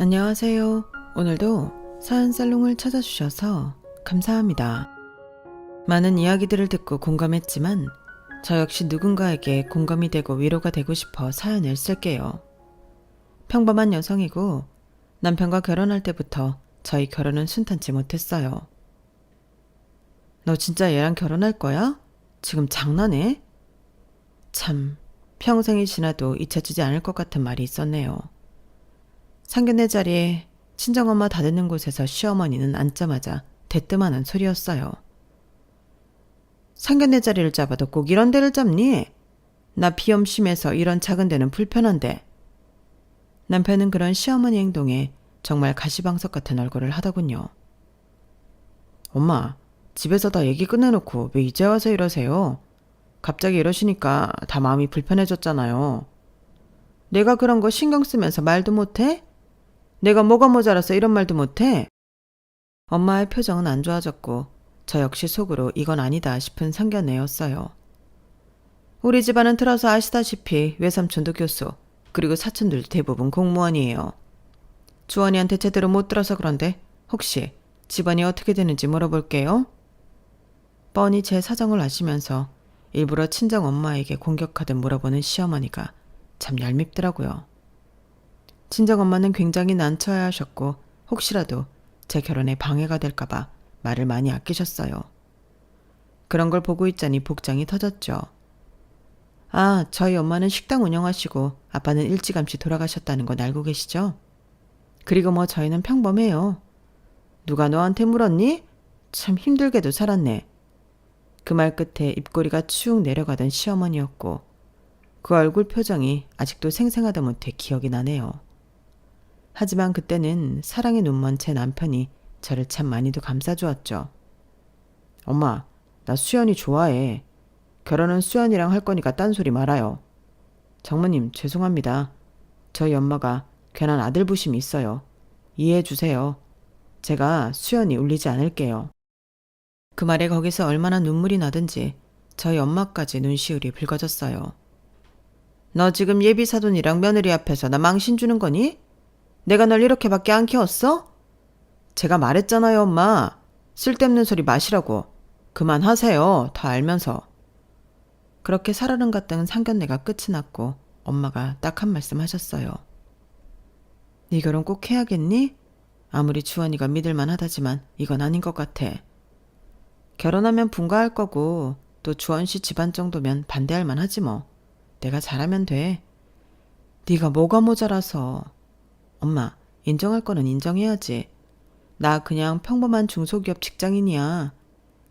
안녕하세요. 오늘도 사연살롱을 찾아주셔서 감사합니다. 많은 이야기들을 듣고 공감했지만 저 역시 누군가에게 공감이 되고 위로가 되고 싶어 사연을 쓸게요. 평범한 여성이고 남편과 결혼할 때부터 저희 결혼은 순탄치 못했어요. 너 진짜 얘랑 결혼할 거야? 지금 장난해? 참, 평생이 지나도 잊혀지지 않을 것 같은 말이 있었네요. 상견례 자리에 친정엄마 다 듣는 곳에서 시어머니는 앉자마자 대뜸하는 소리였어요. 상견례 자리를 잡아도 꼭 이런 데를 잡니? 나 비염 심해서 이런 작은 데는 불편한데. 남편은 그런 시어머니 행동에 정말 가시방석 같은 얼굴을 하더군요. 엄마, 집에서 다 얘기 끝내놓고 왜 이제 와서 이러세요? 갑자기 이러시니까 다 마음이 불편해졌잖아요. 내가 그런 거 신경 쓰면서 말도 못해? 내가 뭐가 모자라서 이런 말도 못해? 엄마의 표정은 안 좋아졌고 저 역시 속으로 이건 아니다 싶은 상견례였어요. 우리 집안은 들어서 아시다시피 외삼촌도 교수, 그리고 사촌들도 대부분 공무원이에요. 주원이한테 제대로 못 들어서 그런데 혹시 집안이 어떻게 되는지 물어볼게요. 뻔히 제 사정을 아시면서 일부러 친정엄마에게 공격하듯 물어보는 시어머니가 참 얄밉더라고요. 친정엄마는 굉장히 난처해하셨고 혹시라도 제 결혼에 방해가 될까봐 말을 많이 아끼셨어요. 그런 걸 보고 있자니 복장이 터졌죠. 아, 저희 엄마는 식당 운영하시고 아빠는 일찌감치 돌아가셨다는 건 알고 계시죠? 그리고 뭐 저희는 평범해요. 누가 너한테 물었니? 참 힘들게도 살았네. 그 말 끝에 입꼬리가 축 내려가던 시어머니였고 그 얼굴 표정이 아직도 생생하다 못해 기억이 나네요. 하지만 그때는 사랑에 눈먼 제 남편이 저를 참 많이도 감싸주었죠. 엄마, 나 수연이 좋아해. 결혼은 수연이랑 할 거니까 딴소리 말아요. 장모님, 죄송합니다. 저희 엄마가 괜한 아들 부심이 있어요. 이해해 주세요. 제가 수연이 울리지 않을게요. 그 말에 거기서 얼마나 눈물이 나든지 저희 엄마까지 눈시울이 붉어졌어요. 너 지금 예비사돈이랑 며느리 앞에서 나 망신 주는 거니? 내가 널 이렇게밖에 안 키웠어? 제가 말했잖아요, 엄마. 쓸데없는 소리 마시라고. 그만하세요. 다 알면서. 그렇게 살얼음 같은 상견례가 끝이 났고 엄마가 딱 한 말씀 하셨어요. 네 결혼 꼭 해야겠니? 아무리 주원이가 믿을만 하다지만 이건 아닌 것 같아. 결혼하면 분가할 거고 또 주원 씨 집안 정도면 반대할 만하지 뭐. 내가 잘하면 돼. 네가 뭐가 모자라서. 엄마, 인정할 거는 인정해야지. 나 그냥 평범한 중소기업 직장인이야.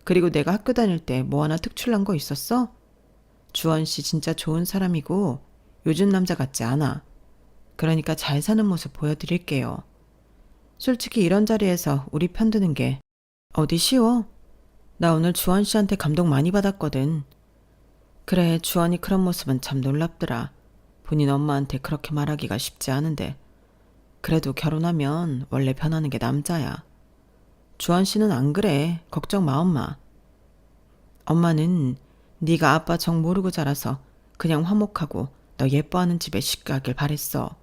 그리고 내가 학교 다닐 때 뭐 하나 특출난 거 있었어? 주원 씨 진짜 좋은 사람이고 요즘 남자 같지 않아. 그러니까 잘 사는 모습 보여드릴게요. 솔직히 이런 자리에서 우리 편드는 게 어디 쉬워? 나 오늘 주원 씨한테 감동 많이 받았거든. 그래, 주원이 그런 모습은 참 놀랍더라. 본인 엄마한테 그렇게 말하기가 쉽지 않은데. 그래도 결혼하면 원래 변하는 게 남자야. 주원 씨는 안 그래. 걱정 마, 엄마. 엄마는 네가 아빠 정 모르고 자라서 그냥 화목하고 너 예뻐하는 집에 쉽게 하길 바랬어.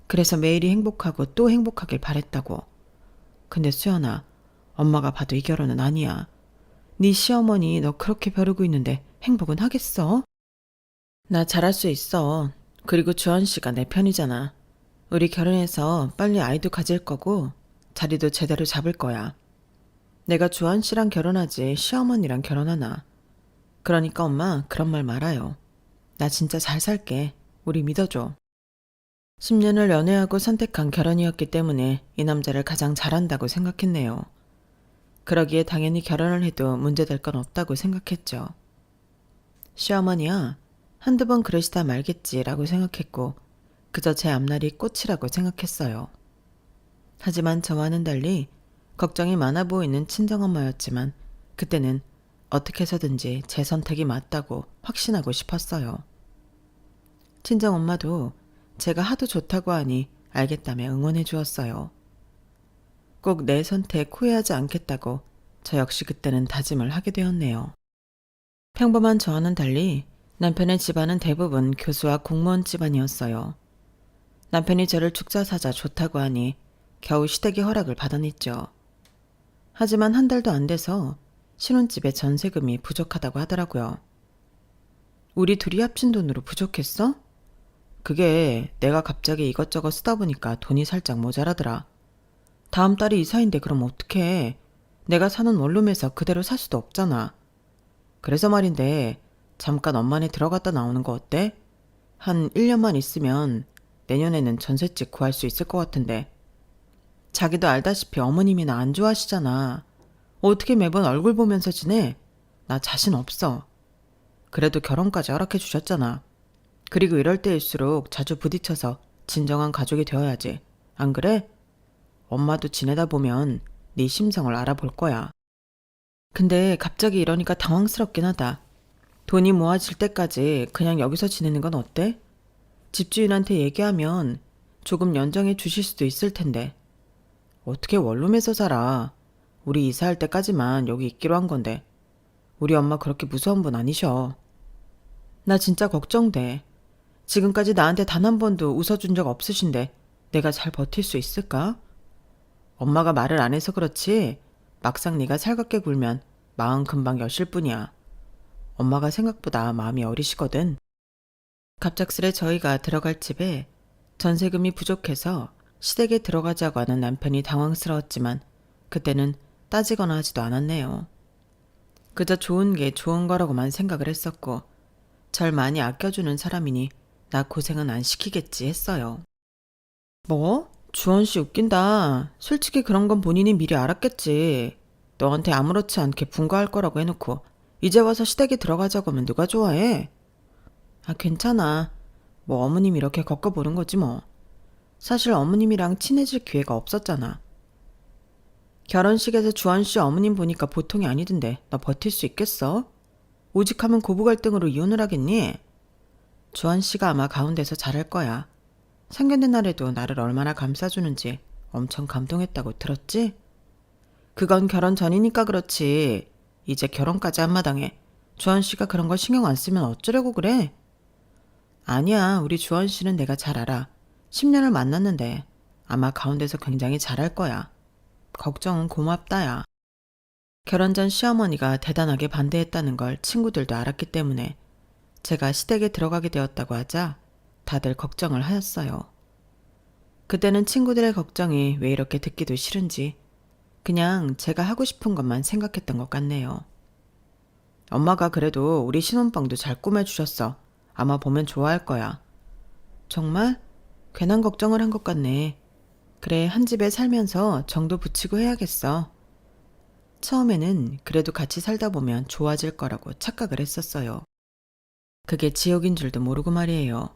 그래서 매일이 행복하고 또 행복하길 바랬다고. 근데 수연아, 엄마가 봐도 이 결혼은 아니야. 네 시어머니 너 그렇게 벼르고 있는데 행복은 하겠어? 나 잘할 수 있어. 그리고 주원 씨가 내 편이잖아. 우리 결혼해서 빨리 아이도 가질 거고 자리도 제대로 잡을 거야. 내가 주원 씨랑 결혼하지 시어머니랑 결혼하나. 그러니까 엄마 그런 말 말아요. 나 진짜 잘 살게. 우리 믿어줘. 10년을 연애하고 선택한 결혼이었기 때문에 이 남자를 가장 잘한다고 생각했네요. 그러기에 당연히 결혼을 해도 문제될 건 없다고 생각했죠. 시어머니야, 한두 번 그러시다 말겠지라고 생각했고 그저 제 앞날이 꽃이라고 생각했어요. 하지만 저와는 달리 걱정이 많아 보이는 친정엄마였지만 그때는 어떻게 해서든지 제 선택이 맞다고 확신하고 싶었어요. 친정엄마도 제가 하도 좋다고 하니 알겠다며 응원해 주었어요. 꼭 내 선택 후회하지 않겠다고 저 역시 그때는 다짐을 하게 되었네요. 평범한 저와는 달리 남편의 집안은 대부분 교수와 공무원 집안이었어요. 남편이 저를 축사사자 좋다고 하니 겨우 시댁의 허락을 받아냈죠. 하지만 한 달도 안 돼서 신혼집에 전세금이 부족하다고 하더라고요. 우리 둘이 합친 돈으로 부족했어? 그게 내가 갑자기 이것저것 쓰다 보니까 돈이 살짝 모자라더라. 다음 달이 이사인데 그럼 어떡해. 내가 사는 원룸에서 그대로 살 수도 없잖아. 그래서 말인데 잠깐 엄마네 들어갔다 나오는 거 어때? 한 1년만 있으면 내년에는 전셋집 구할 수 있을 것 같은데. 자기도 알다시피 어머님이나 안 좋아하시잖아. 어떻게 매번 얼굴 보면서 지내? 나 자신 없어. 그래도 결혼까지 허락해 주셨잖아. 그리고 이럴 때일수록 자주 부딪혀서 진정한 가족이 되어야지. 안 그래? 엄마도 지내다 보면 네 심성을 알아볼 거야. 근데 갑자기 이러니까 당황스럽긴 하다. 돈이 모아질 때까지 그냥 여기서 지내는 건 어때? 집주인한테 얘기하면 조금 연장해 주실 수도 있을 텐데. 어떻게 원룸에서 살아? 우리 이사할 때까지만 여기 있기로 한 건데. 우리 엄마 그렇게 무서운 분 아니셔. 나 진짜 걱정돼. 지금까지 나한테 단 한 번도 웃어준 적 없으신데 내가 잘 버틸 수 있을까? 엄마가 말을 안 해서 그렇지 막상 네가 살갑게 굴면 마음 금방 여실 뿐이야. 엄마가 생각보다 마음이 어리시거든. 갑작스레 저희가 들어갈 집에 전세금이 부족해서 시댁에 들어가자고 하는 남편이 당황스러웠지만 그때는 따지거나 하지도 않았네요. 그저 좋은 게 좋은 거라고만 생각을 했었고 절 많이 아껴주는 사람이니 나 고생은 안 시키겠지 했어요. 뭐? 주원 씨 웃긴다. 솔직히 그런 건 본인이 미리 알았겠지. 너한테 아무렇지 않게 분가할 거라고 해놓고 이제 와서 시댁에 들어가자고 하면 누가 좋아해? 아, 괜찮아. 뭐 어머님 이렇게 겪어보는 거지 뭐. 사실 어머님이랑 친해질 기회가 없었잖아. 결혼식에서 주원 씨 어머님 보니까 보통이 아니던데 너 버틸 수 있겠어? 오직하면 고부 갈등으로 이혼을 하겠니? 주원 씨가 아마 가운데서 잘할 거야. 상견례 날에도 나를 얼마나 감싸주는지 엄청 감동했다고 들었지? 그건 결혼 전이니까 그렇지. 이제 결혼까지 한마당에 주원 씨가 그런 걸 신경 안 쓰면 어쩌려고 그래? 아니야, 우리 주원 씨는 내가 잘 알아. 10년을 만났는데 아마 가운데서 굉장히 잘할 거야. 걱정은 고맙다야. 결혼 전 시어머니가 대단하게 반대했다는 걸 친구들도 알았기 때문에 제가 시댁에 들어가게 되었다고 하자 다들 걱정을 하였어요. 그때는 친구들의 걱정이 왜 이렇게 듣기도 싫은지 그냥 제가 하고 싶은 것만 생각했던 것 같네요. 엄마가 그래도 우리 신혼방도 잘 꾸며주셨어. 아마 보면 좋아할 거야. 정말? 괜한 걱정을 한 것 같네. 그래, 한 집에 살면서 정도 붙이고 해야겠어. 처음에는 그래도 같이 살다 보면 좋아질 거라고 착각을 했었어요. 그게 지옥인 줄도 모르고 말이에요.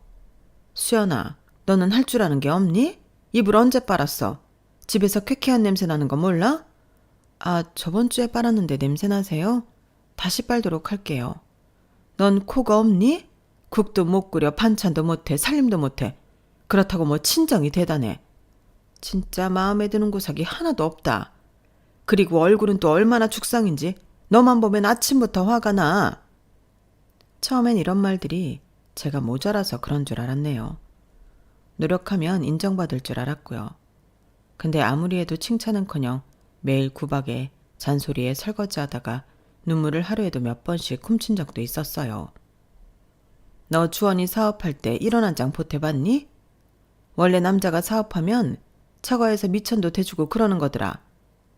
수연아, 너는 할 줄 아는 게 없니? 이불 언제 빨았어? 집에서 쾌쾌한 냄새 나는 거 몰라? 아, 저번 주에 빨았는데 냄새 나세요? 다시 빨도록 할게요. 넌 코가 없니? 국도 못 끓여, 반찬도 못해, 살림도 못해. 그렇다고 뭐 친정이 대단해. 진짜 마음에 드는 구석이 하나도 없다. 그리고 얼굴은 또 얼마나 죽상인지 너만 보면 아침부터 화가 나. 처음엔 이런 말들이 제가 모자라서 그런 줄 알았네요. 노력하면 인정받을 줄 알았고요. 근데 아무리 해도 칭찬은커녕 매일 구박에 잔소리에 설거지하다가 눈물을 하루에도 몇 번씩 훔친 적도 있었어요. 너 주원이 사업할 때 1원 한 장 보태봤니? 원래 남자가 사업하면 처가에서 미천도 대주고 그러는 거더라.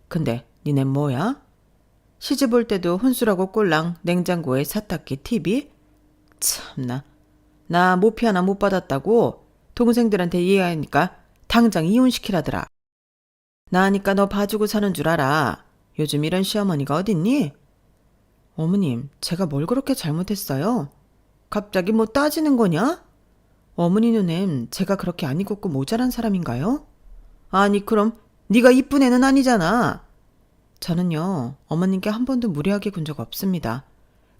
근데 니네 뭐야? 시집 올 때도 혼수라고 꼴랑 냉장고에 세탁기 TV? 참나. 나 모피 하나 못 받았다고 동생들한테 이해하니까 당장 이혼시키라더라. 나니까 너 봐주고 사는 줄 알아. 요즘 이런 시어머니가 어딨니? 어머님, 제가 뭘 그렇게 잘못했어요? 갑자기 뭐 따지는 거냐? 어머니 눈엔 제가 그렇게 안 익었고 모자란 사람인가요? 아니 그럼 네가 이쁜 애는 아니잖아. 저는요, 어머님께 한 번도 무례하게 군 적 없습니다.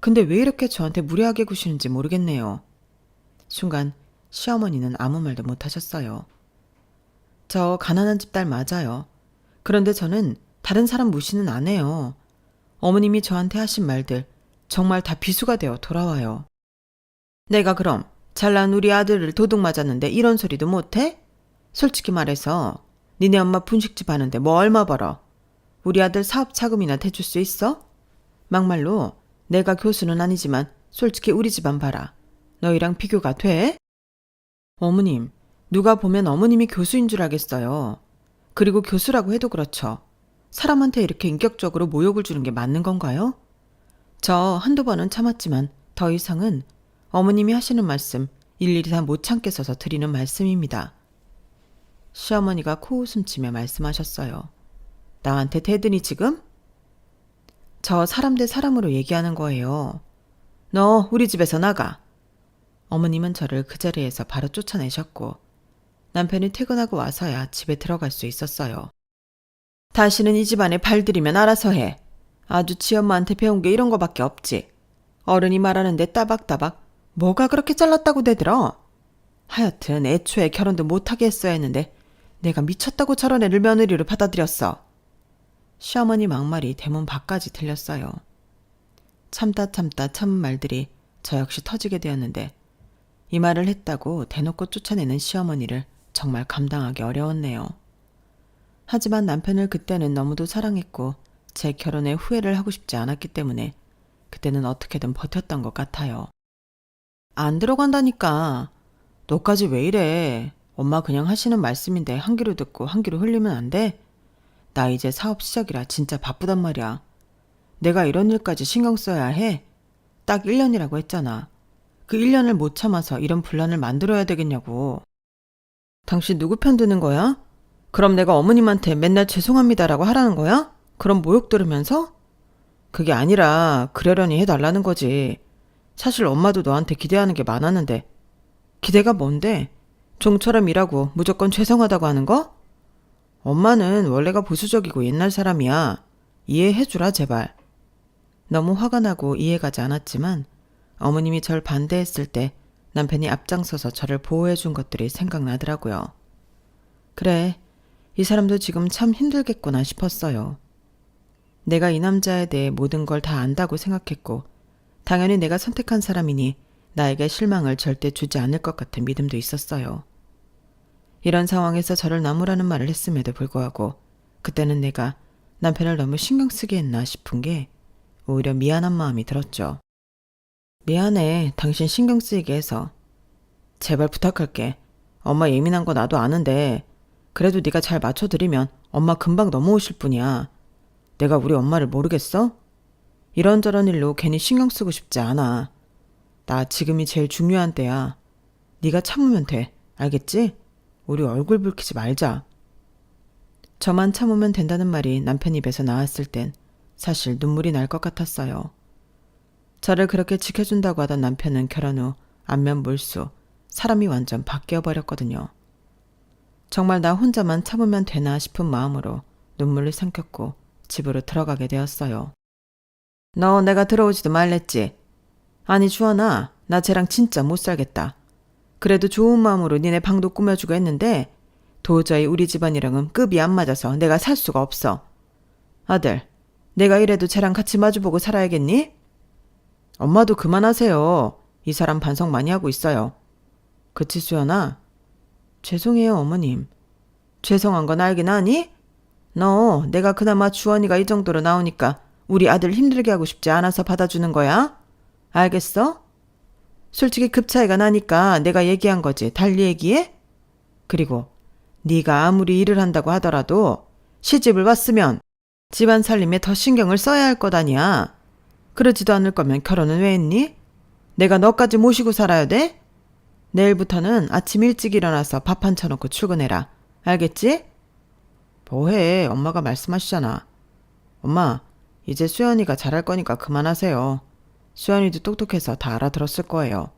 근데 왜 이렇게 저한테 무례하게 구시는지 모르겠네요. 순간 시어머니는 아무 말도 못 하셨어요. 저 가난한 집 딸 맞아요. 그런데 저는 다른 사람 무시는 안 해요. 어머님이 저한테 하신 말들 정말 다 비수가 되어 돌아와요. 내가 그럼 잘난 우리 아들을 도둑 맞았는데 이런 소리도 못해? 솔직히 말해서 니네 엄마 분식집 하는데 뭐 얼마 벌어? 우리 아들 사업 자금이나 대줄 수 있어? 막말로 내가 교수는 아니지만 솔직히 우리 집안 봐라. 너희랑 비교가 돼? 어머님, 누가 보면 어머님이 교수인 줄 알겠어요. 그리고 교수라고 해도 그렇죠. 사람한테 이렇게 인격적으로 모욕을 주는 게 맞는 건가요? 저 한두 번은 참았지만 더 이상은 어머님이 하시는 말씀 일일이 다 못 참겠어서 드리는 말씀입니다. 시어머니가 코웃음치며 말씀하셨어요. 나한테 대드니 지금? 저 사람 대 사람으로 얘기하는 거예요. 너 우리 집에서 나가. 어머님은 저를 그 자리에서 바로 쫓아내셨고 남편이 퇴근하고 와서야 집에 들어갈 수 있었어요. 다시는 이 집안에 발들이면 알아서 해. 아주 지엄마한테 배운 게 이런 거밖에 없지. 어른이 말하는데 따박따박 뭐가 그렇게 잘났다고 대들어. 하여튼 애초에 결혼도 못하게 했어야 했는데 내가 미쳤다고 저런 애를 며느리로 받아들였어. 시어머니 막말이 대문 밖까지 들렸어요. 참다 참은 말들이 저 역시 터지게 되었는데 이 말을 했다고 대놓고 쫓아내는 시어머니를 정말 감당하기 어려웠네요. 하지만 남편을 그때는 너무도 사랑했고 제 결혼에 후회를 하고 싶지 않았기 때문에 그때는 어떻게든 버텼던 것 같아요. 안 들어간다니까. 너까지 왜 이래. 엄마 그냥 하시는 말씀인데 한 귀로 듣고 한 귀로 흘리면 안 돼? 나 이제 사업 시작이라 진짜 바쁘단 말이야. 내가 이런 일까지 신경 써야 해? 딱 1년이라고 했잖아. 그 1년을 못 참아서 이런 분란을 만들어야 되겠냐고. 당신 누구 편 드는 거야? 그럼 내가 어머님한테 맨날 죄송합니다라고 하라는 거야? 그럼 모욕 들으면서? 그게 아니라 그러려니 해달라는 거지. 사실 엄마도 너한테 기대하는 게 많았는데. 기대가 뭔데? 종처럼 일하고 무조건 죄송하다고 하는 거? 엄마는 원래가 보수적이고 옛날 사람이야. 이해해주라 제발. 너무 화가 나고 이해가지 않았지만 어머님이 절 반대했을 때 남편이 앞장서서 저를 보호해준 것들이 생각나더라고요. 그래, 이 사람도 지금 참 힘들겠구나 싶었어요. 내가 이 남자에 대해 모든 걸 다 안다고 생각했고 당연히 내가 선택한 사람이니 나에게 실망을 절대 주지 않을 것 같은 믿음도 있었어요. 이런 상황에서 저를 나무라는 말을 했음에도 불구하고 그때는 내가 남편을 너무 신경 쓰게 했나 싶은 게 오히려 미안한 마음이 들었죠. 미안해, 당신 신경 쓰이게 해서. 제발 부탁할게. 엄마 예민한 거 나도 아는데 그래도 네가 잘 맞춰드리면 엄마 금방 넘어오실 뿐이야. 내가 우리 엄마를 모르겠어? 이런저런 일로 괜히 신경 쓰고 싶지 않아. 나 지금이 제일 중요한 때야. 네가 참으면 돼. 알겠지? 우리 얼굴 붉히지 말자. 저만 참으면 된다는 말이 남편 입에서 나왔을 땐 사실 눈물이 날 것 같았어요. 저를 그렇게 지켜준다고 하던 남편은 결혼 후 안면 물수, 사람이 완전 바뀌어버렸거든요. 정말 나 혼자만 참으면 되나 싶은 마음으로 눈물을 삼켰고 집으로 들어가게 되었어요. 너 내가 들어오지도 말랬지? 아니 주원아, 나 쟤랑 진짜 못 살겠다. 그래도 좋은 마음으로 니네 방도 꾸며주고 했는데 도저히 우리 집안이랑은 급이 안 맞아서 내가 살 수가 없어. 아들, 내가 이래도 쟤랑 같이 마주보고 살아야겠니? 엄마도 그만하세요. 이 사람 반성 많이 하고 있어요. 그치 수연아? 죄송해요 어머님. 죄송한 건 알긴 하니? 너 내가 그나마 주원이가 이 정도로 나오니까 우리 아들 힘들게 하고 싶지 않아서 받아주는 거야? 알겠어? 솔직히 급 차이가 나니까 내가 얘기한 거지. 달리 얘기해? 그리고 네가 아무리 일을 한다고 하더라도 시집을 왔으면 집안 살림에 더 신경을 써야 할 것 아니야. 그러지도 않을 거면 결혼은 왜 했니? 내가 너까지 모시고 살아야 돼? 내일부터는 아침 일찍 일어나서 밥 한 차놓고 출근해라. 알겠지? 뭐해, 엄마가 말씀하시잖아. 엄마, 이제 수연이가 잘할 거니까 그만하세요. 수연이도 똑똑해서 다 알아들었을 거예요.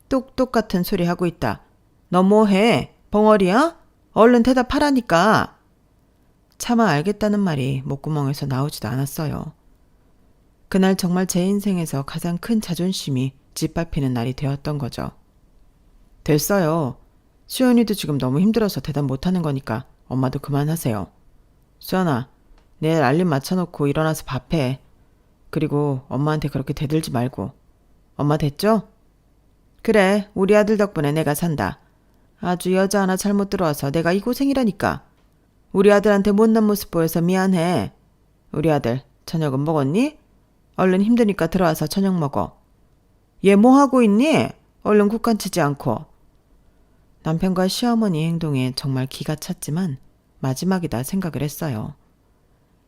똑똑 같은 소리 하고 있다. 너 뭐해? 벙어리야? 얼른 대답하라니까. 차마 알겠다는 말이 목구멍에서 나오지도 않았어요. 그날 정말 제 인생에서 가장 큰 자존심이 짓밟히는 날이 되었던 거죠. 됐어요. 수연이도 지금 너무 힘들어서 대답 못하는 거니까 엄마도 그만하세요. 수연아, 내일 알림 맞춰놓고 일어나서 밥해. 그리고 엄마한테 그렇게 대들지 말고. 엄마 됐죠? 그래, 우리 아들 덕분에 내가 산다. 아주 여자 하나 잘못 들어와서 내가 이 고생이라니까. 우리 아들한테 못난 모습 보여서 미안해. 우리 아들 저녁은 먹었니? 얼른 힘드니까 들어와서 저녁 먹어. 얘 뭐 하고 있니? 얼른 국간 치지 않고. 남편과 시어머니 행동에 정말 기가 찼지만 마지막이다 생각을 했어요.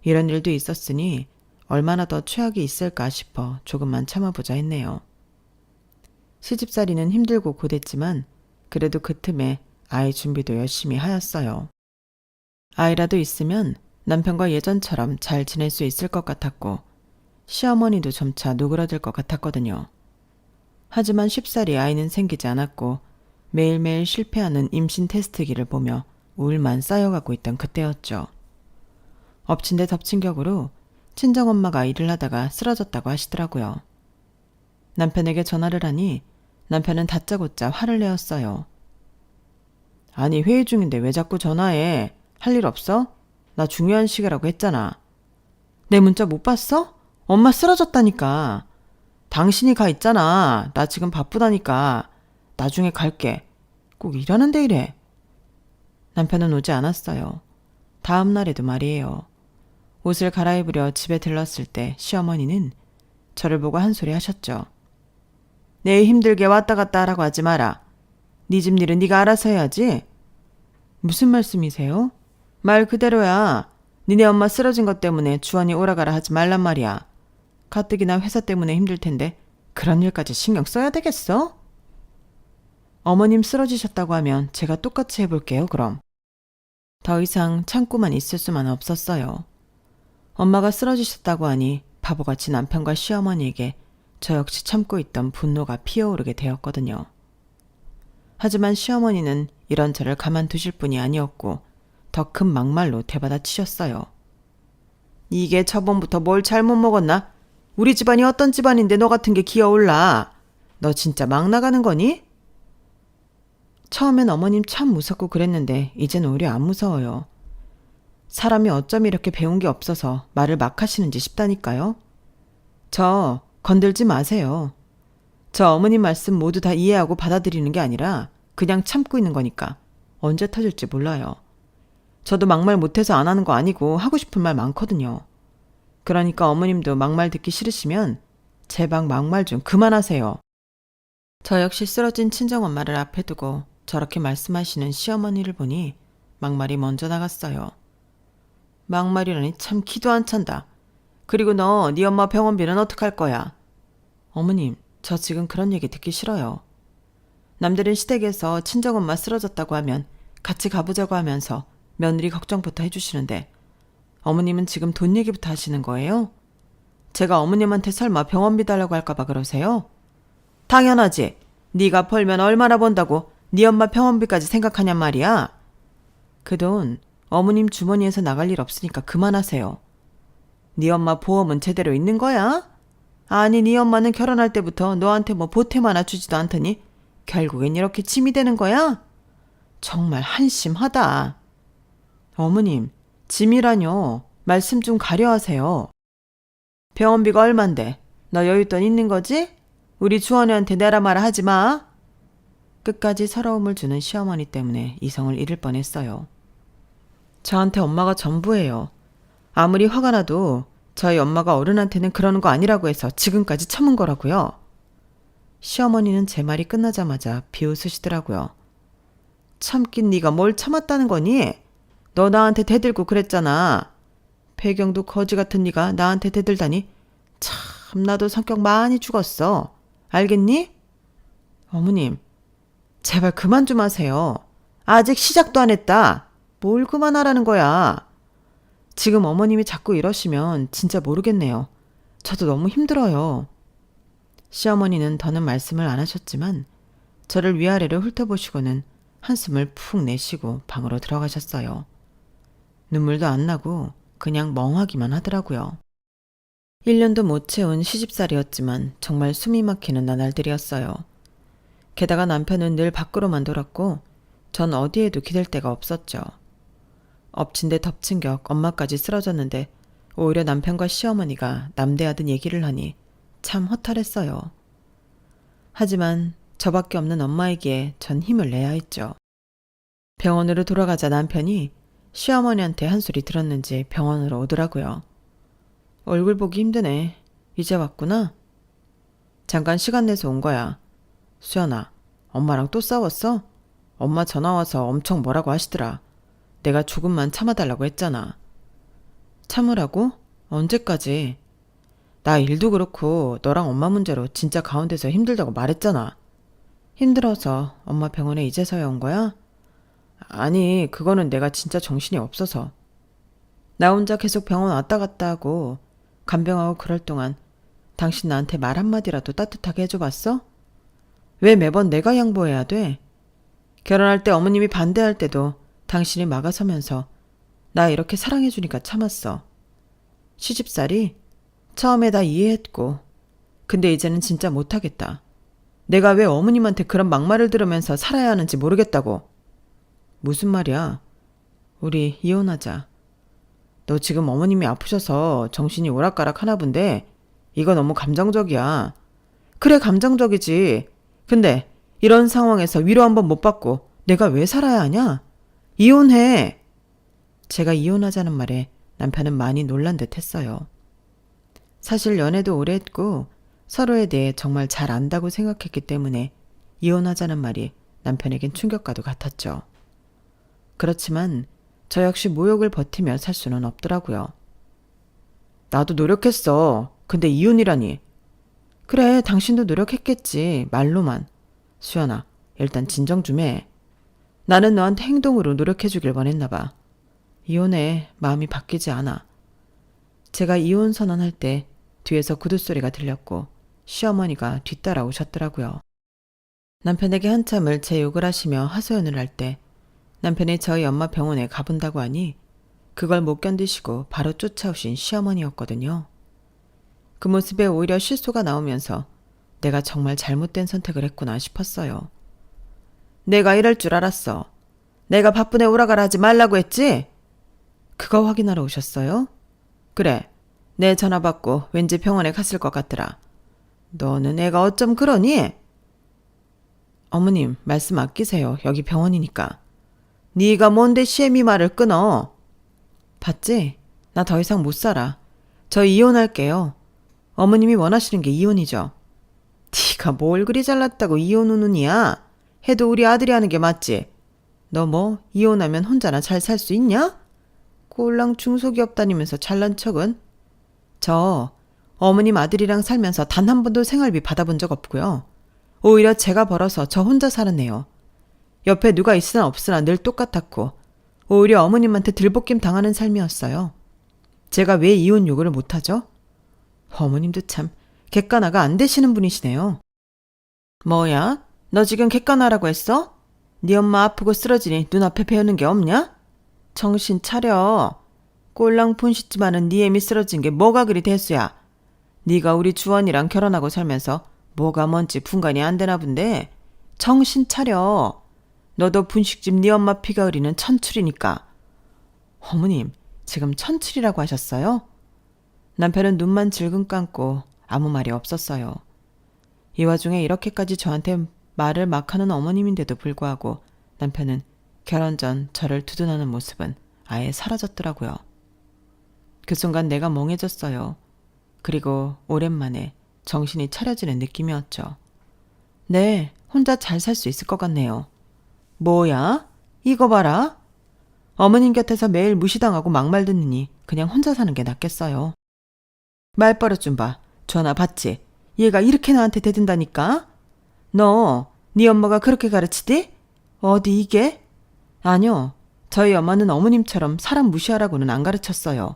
이런 일도 있었으니 얼마나 더 최악이 있을까 싶어 조금만 참아보자 했네요. 시집살이는 힘들고 고됐지만 그래도 그 틈에 아이 준비도 열심히 하였어요. 아이라도 있으면 남편과 예전처럼 잘 지낼 수 있을 것 같았고 시어머니도 점차 누그러들 것 같았거든요. 하지만 쉽사리 아이는 생기지 않았고 매일매일 실패하는 임신 테스트기를 보며 우울만 쌓여가고 있던 그때였죠. 엎친 데 덮친 격으로 친정엄마가 일을 하다가 쓰러졌다고 하시더라고요. 남편에게 전화를 하니 남편은 다짜고짜 화를 내었어요. 아니 회의 중인데 왜 자꾸 전화해? 할 일 없어? 나 중요한 시기라고 했잖아. 내 문자 못 봤어? 엄마 쓰러졌다니까. 당신이 가 있잖아. 나 지금 바쁘다니까. 나중에 갈게. 꼭 일하는데 이래. 남편은 오지 않았어요. 다음 날에도 말이에요. 옷을 갈아입으려 집에 들렀을 때 시어머니는 저를 보고 한 소리 하셨죠. 내 힘들게 왔다 갔다 하라고 하지 마라. 네 집 일은 네가 알아서 해야지. 무슨 말씀이세요? 말 그대로야. 니네 엄마 쓰러진 것 때문에 주원이 오라가라 하지 말란 말이야. 가뜩이나 회사 때문에 힘들 텐데 그런 일까지 신경 써야 되겠어? 어머님 쓰러지셨다고 하면 제가 똑같이 해볼게요, 그럼. 더 이상 참고만 있을 수만 없었어요. 엄마가 쓰러지셨다고 하니 바보같이 남편과 시어머니에게 저 역시 참고 있던 분노가 피어오르게 되었거든요. 하지만 시어머니는 이런 저를 가만두실 분이 아니었고 더 큰 막말로 되받아치셨어요. 이게 저번부터 뭘 잘못 먹었나? 우리 집안이 어떤 집안인데 너 같은 게 기어올라. 너 진짜 막 나가는 거니? 처음엔 어머님 참 무섭고 그랬는데 이젠 오히려 안 무서워요. 사람이 어쩜 이렇게 배운 게 없어서 말을 막 하시는지 싶다니까요. 저 건들지 마세요. 저 어머님 말씀 모두 다 이해하고 받아들이는 게 아니라 그냥 참고 있는 거니까 언제 터질지 몰라요. 저도 막말 못해서 안 하는 거 아니고 하고 싶은 말 많거든요. 그러니까 어머님도 막말 듣기 싫으시면 제발 막말 좀 그만하세요. 저 역시 쓰러진 친정엄마를 앞에 두고 저렇게 말씀하시는 시어머니를 보니 막말이 먼저 나갔어요. 막말이라니 참 기도 안 찬다. 그리고 너 네 엄마 병원비는 어떡할 거야? 어머님, 저 지금 그런 얘기 듣기 싫어요. 남들은 시댁에서 친정엄마 쓰러졌다고 하면 같이 가보자고 하면서 며느리 걱정부터 해주시는데 어머님은 지금 돈 얘기부터 하시는 거예요? 제가 어머님한테 설마 병원비 달라고 할까봐 그러세요? 당연하지. 네가 벌면 얼마나 번다고 네 엄마 병원비까지 생각하냔 말이야. 그 돈 어머님 주머니에서 나갈 일 없으니까 그만하세요. 네 엄마 보험은 제대로 있는 거야? 아니 네 엄마는 결혼할 때부터 너한테 뭐 보탬 하나 주지도 않더니 결국엔 이렇게 짐이 되는 거야? 정말 한심하다. 어머님, 짐이라뇨. 말씀 좀 가려하세요. 병원비가 얼만데? 너 여윳돈 있는 거지? 우리 주원이한테 내라 마라 하지 마. 끝까지 서러움을 주는 시어머니 때문에 이성을 잃을 뻔했어요. 저한테 엄마가 전부예요. 아무리 화가 나도 저희 엄마가 어른한테는 그러는 거 아니라고 해서 지금까지 참은 거라고요. 시어머니는 제 말이 끝나자마자 비웃으시더라고요. 참긴 네가 뭘 참았다는 거니? 너 나한테 대들고 그랬잖아. 배경도 거지 같은 네가 나한테 대들다니 참 나도 성격 많이 죽었어. 알겠니? 어머님, 제발 그만 좀 하세요. 아직 시작도 안 했다. 뭘 그만하라는 거야. 지금 어머님이 자꾸 이러시면 진짜 모르겠네요. 저도 너무 힘들어요. 시어머니는 더는 말씀을 안 하셨지만 저를 위아래로 훑어보시고는 한숨을 푹 내쉬고 방으로 들어가셨어요. 눈물도 안 나고 그냥 멍하기만 하더라고요. 1년도 못 채운 시집살이었지만 정말 숨이 막히는 나날들이었어요. 게다가 남편은 늘 밖으로만 돌았고 전 어디에도 기댈 데가 없었죠. 엎친 데 덮친 격 엄마까지 쓰러졌는데 오히려 남편과 시어머니가 남대하듯 얘기를 하니 참 허탈했어요. 하지만 저밖에 없는 엄마이기에 전 힘을 내야 했죠. 병원으로 돌아가자 남편이 시어머니한테 한 소리 들었는지 병원으로 오더라고요. 얼굴 보기 힘드네. 이제 왔구나. 잠깐 시간 내서 온 거야. 수연아, 엄마랑 또 싸웠어? 엄마 전화 와서 엄청 뭐라고 하시더라. 내가 조금만 참아달라고 했잖아. 참으라고? 언제까지? 나 일도 그렇고 너랑 엄마 문제로 진짜 가운데서 힘들다고 말했잖아. 힘들어서 엄마 병원에 이제서야 온 거야? 아니, 그거는 내가 진짜 정신이 없어서. 나 혼자 계속 병원 왔다 갔다 하고 간병하고 그럴 동안 당신 나한테 말 한마디라도 따뜻하게 해줘봤어? 왜 매번 내가 양보해야 돼? 결혼할 때 어머님이 반대할 때도 당신이 막아서면서 나 이렇게 사랑해주니까 참았어. 시집살이? 처음에 다 이해했고 근데 이제는 진짜 못하겠다. 내가 왜 어머님한테 그런 막말을 들으면서 살아야 하는지 모르겠다고. 무슨 말이야? 우리 이혼하자. 너 지금 어머님이 아프셔서 정신이 오락가락 하나 본데 이거 너무 감정적이야. 그래, 감정적이지. 근데 이런 상황에서 위로 한번 못 받고 내가 왜 살아야 하냐? 이혼해. 제가 이혼하자는 말에 남편은 많이 놀란 듯 했어요. 사실 연애도 오래 했고 서로에 대해 정말 잘 안다고 생각했기 때문에 이혼하자는 말이 남편에겐 충격과도 같았죠. 그렇지만 저 역시 모욕을 버티며 살 수는 없더라고요. 나도 노력했어. 근데 이혼이라니. 그래, 당신도 노력했겠지. 말로만. 수연아, 일단 진정 좀 해. 나는 너한테 행동으로 노력해주길 원했나 봐. 이혼해. 마음이 바뀌지 않아. 제가 이혼 선언할 때 뒤에서 구두소리가 들렸고 시어머니가 뒤따라 오셨더라고요. 남편에게 한참을 제 욕을 하시며 하소연을 할 때 남편이 저희 엄마 병원에 가본다고 하니 그걸 못 견디시고 바로 쫓아오신 시어머니였거든요. 그 모습에 오히려 실소가 나오면서 내가 정말 잘못된 선택을 했구나 싶었어요. 내가 이럴 줄 알았어. 내가 바쁜 애 오라가라 하지 말라고 했지? 그거 확인하러 오셨어요? 그래. 내 전화 받고 왠지 병원에 갔을 것 같더라. 너는 애가 어쩜 그러니? 어머님, 말씀 아끼세요. 여기 병원이니까. 네가 뭔데 시애미 말을 끊어? 봤지? 나 더 이상 못 살아. 저 이혼할게요. 어머님이 원하시는 게 이혼이죠. 네가 뭘 그리 잘났다고 이혼 우는이야? 해도 우리 아들이 하는 게 맞지? 너 뭐 이혼하면 혼자나 잘 살 수 있냐? 꼴랑 중소기업 다니면서 잘난 척은? 저 어머님 아들이랑 살면서 단 한 번도 생활비 받아본 적 없고요. 오히려 제가 벌어서 저 혼자 살았네요. 옆에 누가 있으나 없으나 늘 똑같았고 오히려 어머님한테 들볶임 당하는 삶이었어요. 제가 왜 이혼 요구를 못하죠? 어머님도 참 객관화가 안 되시는 분이시네요. 뭐야? 너 지금 객관화라고 했어? 네 엄마 아프고 쓰러지니 눈앞에 배우는 게 없냐? 정신 차려. 꼴랑 분식집 하는 네 애미 쓰러진 게 뭐가 그리 대수야. 네가 우리 주원이랑 결혼하고 살면서 뭐가 뭔지 분간이 안 되나 본데. 정신 차려. 너도 분식집 네 엄마 피가 흐리는 천출이니까. 어머님, 지금 천출이라고 하셨어요? 남편은 눈만 질끈 감고 아무 말이 없었어요. 이 와중에 이렇게까지 저한테 말을 막 하는 어머님인데도 불구하고 남편은 결혼 전 저를 두둔하는 모습은 아예 사라졌더라고요. 그 순간 내가 멍해졌어요. 그리고 오랜만에 정신이 차려지는 느낌이었죠. 네, 혼자 잘 살 수 있을 것 같네요. 뭐야? 이거 봐라. 어머님 곁에서 매일 무시당하고 막말 듣느니 그냥 혼자 사는 게 낫겠어요. 말버릇 좀 봐. 전화 받지? 얘가 이렇게 나한테 대든다니까? 너, 네 엄마가 그렇게 가르치디? 어디 이게? 아니요. 저희 엄마는 어머님처럼 사람 무시하라고는 안 가르쳤어요.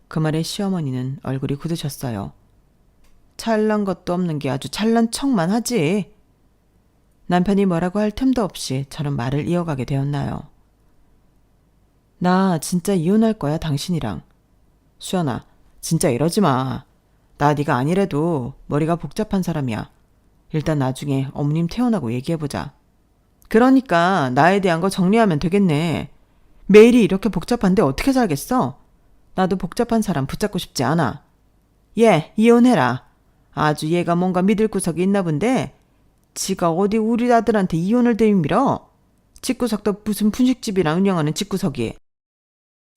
그 말에 시어머니는 얼굴이 굳으셨어요. 잘난 것도 없는 게 아주 잘난 척만 하지. 남편이 뭐라고 할 틈도 없이 저는 말을 이어가게 되었나요. 나 진짜 이혼할 거야, 당신이랑. 수연아, 진짜 이러지 마. 나 네가 아니래도 머리가 복잡한 사람이야. 일단 나중에 어머님 태어나고 얘기해보자. 그러니까 나에 대한 거 정리하면 되겠네. 매일이 이렇게 복잡한데 어떻게 살겠어? 나도 복잡한 사람 붙잡고 싶지 않아. 얘 이혼해라. 아주 얘가 뭔가 믿을 구석이 있나 본데 지가 어디 우리 아들한테 이혼을 들이밀어? 집구석도 무슨 분식집이랑 운영하는 집구석이.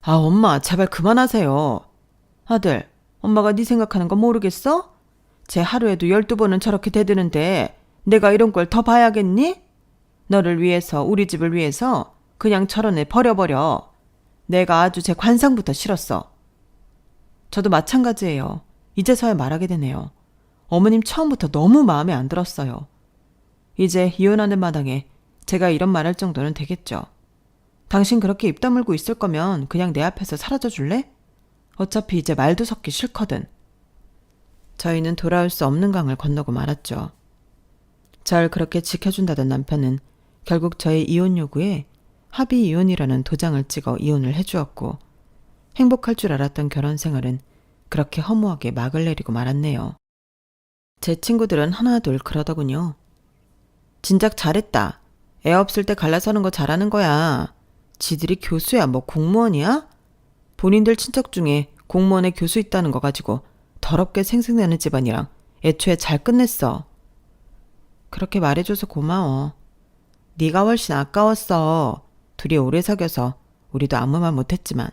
아, 엄마, 제발 그만하세요. 아들, 엄마가 네 생각하는 거 모르겠어? 쟤 하루에도 12번은 저렇게 대드는데 내가 이런 걸 더 봐야겠니? 너를 위해서, 우리 집을 위해서 그냥 저런 애 버려버려. 내가 아주 제 관상부터 싫었어. 저도 마찬가지예요. 이제서야 말하게 되네요. 어머님 처음부터 너무 마음에 안 들었어요. 이제 이혼하는 마당에 제가 이런 말할 정도는 되겠죠. 당신 그렇게 입 다물고 있을 거면 그냥 내 앞에서 사라져 줄래? 어차피 이제 말도 섞기 싫거든. 저희는 돌아올 수 없는 강을 건너고 말았죠. 절 그렇게 지켜준다던 남편은 결국 저의 이혼 요구에 합의 이혼이라는 도장을 찍어 이혼을 해주었고, 행복할 줄 알았던 결혼 생활은 그렇게 허무하게 막을 내리고 말았네요. 제 친구들은 하나둘 그러더군요. 진작 잘했다. 애 없을 때 갈라서는 거 잘하는 거야. 지들이 교수야 뭐 공무원이야? 본인들 친척 중에 공무원에 교수 있다는 거 가지고 더럽게 생색내는 집안이랑 애초에 잘 끝냈어. 그렇게 말해줘서 고마워. 네가 훨씬 아까웠어. 둘이 오래 사귀어서 우리도 아무 말 못했지만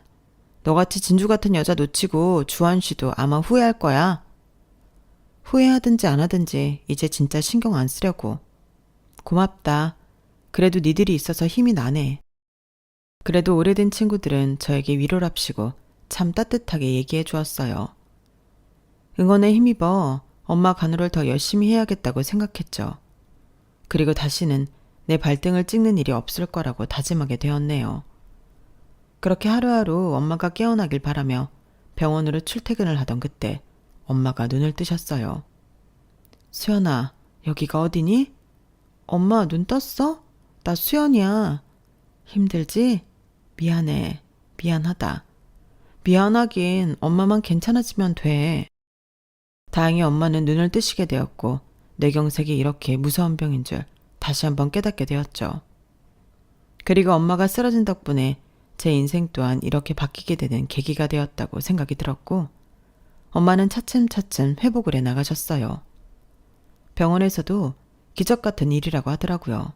너같이 진주 같은 여자 놓치고 주한 씨도 아마 후회할 거야. 후회하든지 안 하든지 이제 진짜 신경 안 쓰려고. 고맙다. 그래도 니들이 있어서 힘이 나네. 그래도 오래된 친구들은 저에게 위로랍시고 참 따뜻하게 얘기해 주었어요. 응원에 힘입어 엄마 간호를 더 열심히 해야겠다고 생각했죠. 그리고 다시는 내 발등을 찍는 일이 없을 거라고 다짐하게 되었네요. 그렇게 하루하루 엄마가 깨어나길 바라며 병원으로 출퇴근을 하던 그때 엄마가 눈을 뜨셨어요. 수연아, 여기가 어디니? 엄마 눈 떴어? 나 수연이야. 힘들지? 미안해. 미안하다. 미안하긴 엄마만 괜찮아지면 돼. 다행히 엄마는 눈을 뜨시게 되었고 뇌경색이 이렇게 무서운 병인 줄 다시 한번 깨닫게 되었죠. 그리고 엄마가 쓰러진 덕분에 제 인생 또한 이렇게 바뀌게 되는 계기가 되었다고 생각이 들었고, 엄마는 차츰차츰 회복을 해 나가셨어요. 병원에서도 기적 같은 일이라고 하더라고요.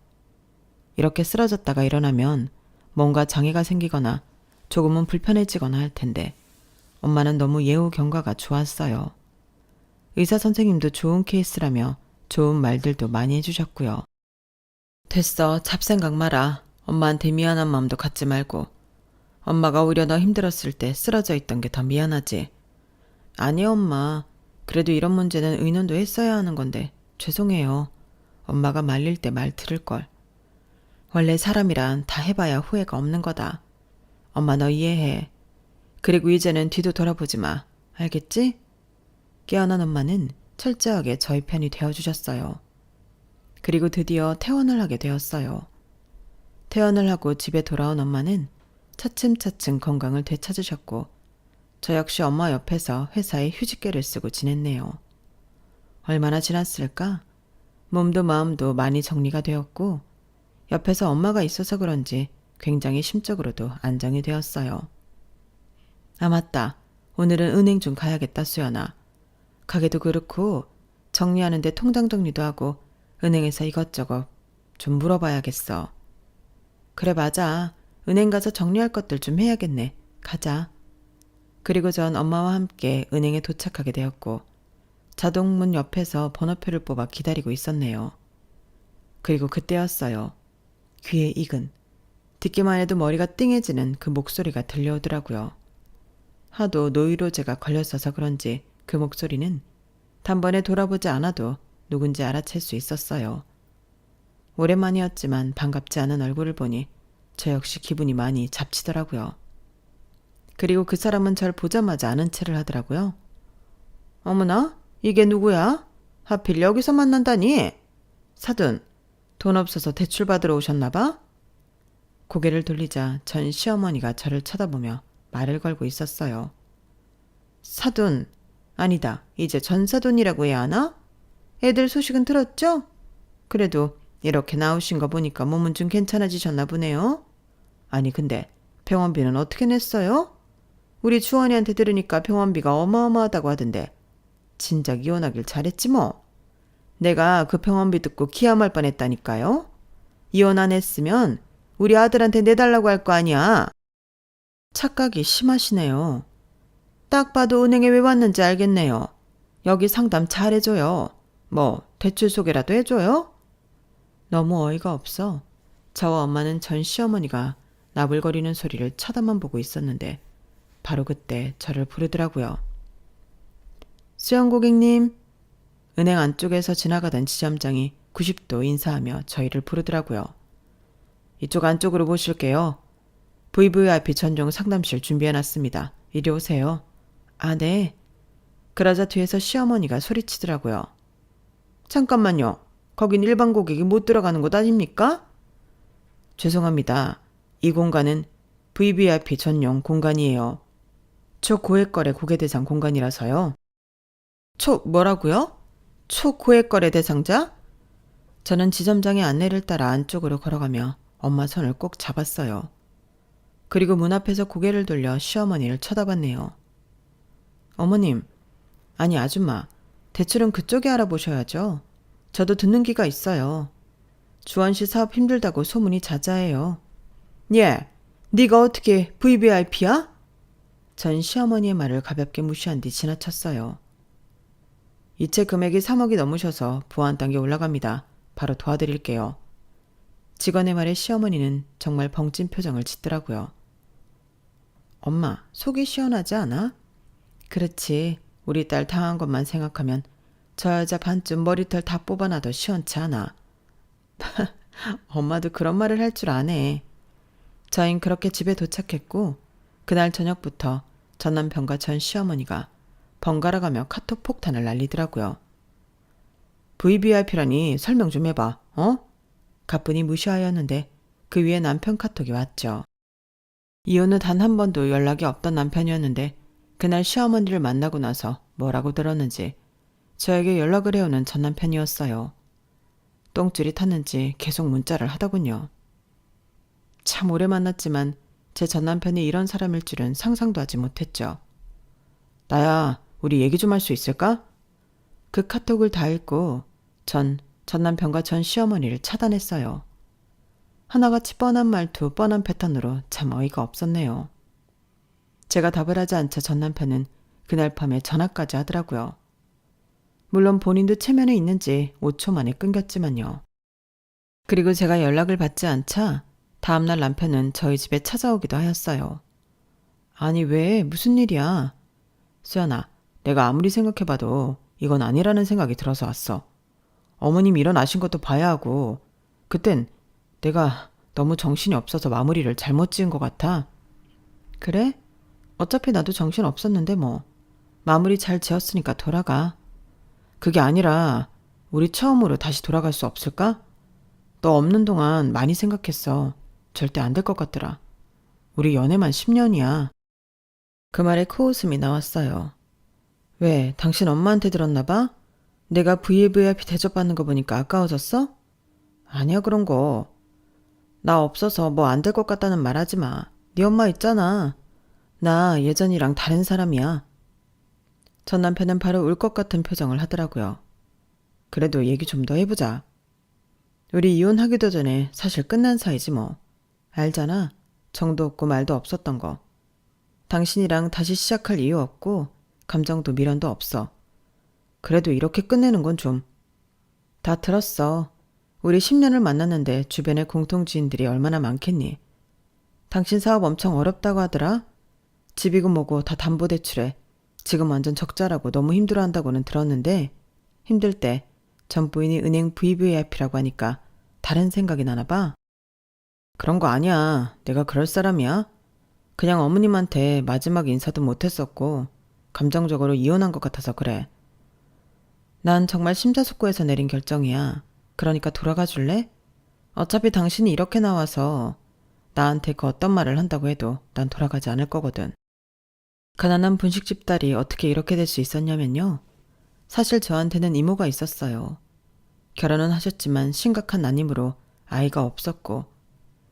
이렇게 쓰러졌다가 일어나면 뭔가 장애가 생기거나 조금은 불편해지거나 할 텐데 엄마는 너무 예후 경과가 좋았어요. 의사 선생님도 좋은 케이스라며 좋은 말들도 많이 해주셨고요. 됐어. 잡생각 마라. 엄마한테 미안한 마음도 갖지 말고. 엄마가 오히려 너 힘들었을 때 쓰러져 있던 게 더 미안하지. 아니 엄마. 그래도 이런 문제는 의논도 했어야 하는 건데 죄송해요. 엄마가 말릴 때 말 들을걸. 원래 사람이란 다 해봐야 후회가 없는 거다. 엄마 너 이해해. 그리고 이제는 뒤도 돌아보지 마. 알겠지? 깨어난 엄마는 철저하게 저희 편이 되어주셨어요. 그리고 드디어 퇴원을 하게 되었어요. 퇴원을 하고 집에 돌아온 엄마는 차츰차츰 건강을 되찾으셨고 저 역시 엄마 옆에서 회사에 휴직계를 쓰고 지냈네요. 얼마나 지났을까? 몸도 마음도 많이 정리가 되었고 옆에서 엄마가 있어서 그런지 굉장히 심적으로도 안정이 되었어요. 아 맞다. 오늘은 은행 좀 가야겠다 수연아. 가게도 그렇고 정리하는데 통장 정리도 하고 은행에서 이것저것 좀 물어봐야겠어. 그래 맞아. 은행 가서 정리할 것들 좀 해야겠네. 가자. 그리고 전 엄마와 함께 은행에 도착하게 되었고 자동문 옆에서 번호표를 뽑아 기다리고 있었네요. 그리고 그때였어요. 귀에 익은, 듣기만 해도 머리가 띵해지는 그 목소리가 들려오더라고요. 하도 노이로제가 걸렸어서 그런지 그 목소리는 단번에 돌아보지 않아도 누군지 알아챌 수 있었어요. 오랜만이었지만 반갑지 않은 얼굴을 보니 저 역시 기분이 많이 잡치더라고요. 그리고 그 사람은 절 보자마자 아는 체를 하더라고요. 어머나, 이게 누구야? 하필 여기서 만난다니? 사돈, 돈 없어서 대출 받으러 오셨나 봐? 고개를 돌리자 전 시어머니가 저를 쳐다보며 말을 걸고 있었어요. 사돈, 아니다. 이제 전사돈이라고 해야 하나? 애들 소식은 들었죠? 그래도 이렇게 나오신 거 보니까 몸은 좀 괜찮아지셨나 보네요. 아니 근데 병원비는 어떻게 냈어요? 우리 주원이한테 들으니까 병원비가 어마어마하다고 하던데 진작 이혼하길 잘했지 뭐. 내가 그 병원비 듣고 기함할 뻔했다니까요. 이혼 안 했으면 우리 아들한테 내달라고 할 거 아니야. 착각이 심하시네요. 딱 봐도 은행에 왜 왔는지 알겠네요. 여기 상담 잘해줘요. 뭐 대출 소개라도 해줘요? 너무 어이가 없어 저와 엄마는 전 시어머니가 나불거리는 소리를 쳐다만 보고 있었는데 바로 그때 저를 부르더라고요. 수영 고객님. 은행 안쪽에서 지나가던 지점장이 90도 인사하며 저희를 부르더라고요. 이쪽 안쪽으로 모실게요. VVIP 전용 상담실 준비해놨습니다. 이리 오세요. 아, 네. 그러자 뒤에서 시어머니가 소리치더라고요. 잠깐만요. 거긴 일반 고객이 못 들어가는 곳 아닙니까? 죄송합니다. 이 공간은 VVIP 전용 공간이에요. 초고액거래 고객대상 공간이라서요. 뭐라고요? 초고액거래 대상자? 저는 지점장의 안내를 따라 안쪽으로 걸어가며 엄마 손을 꼭 잡았어요. 그리고 문 앞에서 고개를 돌려 시어머니를 쳐다봤네요. 어머님, 아니 아줌마, 대출은 그쪽에 알아보셔야죠. 저도 듣는 귀가 있어요. 주원씨 사업 힘들다고 소문이 자자해요. 예, 네가 어떻게 VVIP야? 전 시어머니의 말을 가볍게 무시한 뒤 지나쳤어요. 이체 금액이 3억이 넘으셔서 보안 단계 올라갑니다. 바로 도와드릴게요. 직원의 말에 시어머니는 정말 벙찐 표정을 짓더라고요. 엄마, 속이 시원하지 않아? 그렇지. 우리 딸 당한 것만 생각하면 저 여자 반쯤 머리털 다 뽑아놔도 시원치 않아. 엄마도 그런 말을 할 줄 아네. 저흰 그렇게 집에 도착했고 그날 저녁부터 전 남편과 전 시어머니가 번갈아가며 카톡 폭탄을 날리더라고요. VVIP라니 설명 좀 해봐. 가뿐히 무시하였는데 그 위에 남편 카톡이 왔죠. 이혼 후 단 한 번도 연락이 없던 남편이었는데 그날 시어머니를 만나고 나서 뭐라고 들었는지 저에게 연락을 해오는 전 남편이었어요. 똥줄이 탔는지 계속 문자를 하더군요. 참 오래 만났지만 제 전 남편이 이런 사람일 줄은 상상도 하지 못했죠. 나야, 우리 얘기 좀 할 수 있을까? 그 카톡을 다 읽고 전 남편과 전 시어머니를 차단했어요. 하나같이 뻔한 말투, 뻔한 패턴으로 참 어이가 없었네요. 제가 답을 하지 않자 전 남편은 그날 밤에 전화까지 하더라고요. 물론 본인도 체면에 있는지 5초 만에 끊겼지만요. 그리고 제가 연락을 받지 않자 다음날 남편은 저희 집에 찾아오기도 하였어요. 아니 왜? 무슨 일이야? 수연아, 내가 아무리 생각해봐도 이건 아니라는 생각이 들어서 왔어. 어머님 일어나신 것도 봐야 하고 그땐 내가 너무 정신이 없어서 마무리를 잘못 지은 것 같아. 그래? 어차피 나도 정신 없었는데 뭐. 마무리 잘 지었으니까 돌아가. 그게 아니라 우리 처음으로 다시 돌아갈 수 없을까? 너 없는 동안 많이 생각했어. 절대 안 될 것 같더라. 우리 연애만 10년이야. 그 말에 코웃음이 나왔어요. 왜, 당신 엄마한테 들었나 봐? 내가 VVIP 대접받는 거 보니까 아까워졌어? 아니야 그런 거. 나 없어서 뭐 안 될 것 같다는 말 하지 마. 네 엄마 있잖아. 나 예전이랑 다른 사람이야. 전 남편은 바로 울 것 같은 표정을 하더라고요. 그래도 얘기 좀 더 해보자. 우리 이혼하기도 전에 사실 끝난 사이지 뭐. 알잖아. 정도 없고 말도 없었던 거. 당신이랑 다시 시작할 이유 없고 감정도 미련도 없어. 그래도 이렇게 끝내는 건 좀. 다 들었어. 우리 10년을 만났는데 주변에 공통지인들이 얼마나 많겠니? 당신 사업 엄청 어렵다고 하더라. 집이고 뭐고 다 담보대출해. 지금 완전 적자라고 너무 힘들어한다고는 들었는데 힘들 때 전 부인이 은행 VVIP라고 하니까 다른 생각이 나나 봐. 그런 거 아니야. 내가 그럴 사람이야? 그냥 어머님한테 마지막 인사도 못했었고 감정적으로 이혼한 것 같아서 그래. 난 정말 심사숙고해서 내린 결정이야. 그러니까 돌아가 줄래? 어차피 당신이 이렇게 나와서 나한테 그 어떤 말을 한다고 해도 난 돌아가지 않을 거거든. 가난한 분식집 딸이 어떻게 이렇게 될 수 있었냐면요. 사실 저한테는 이모가 있었어요. 결혼은 하셨지만 심각한 난임으로 아이가 없었고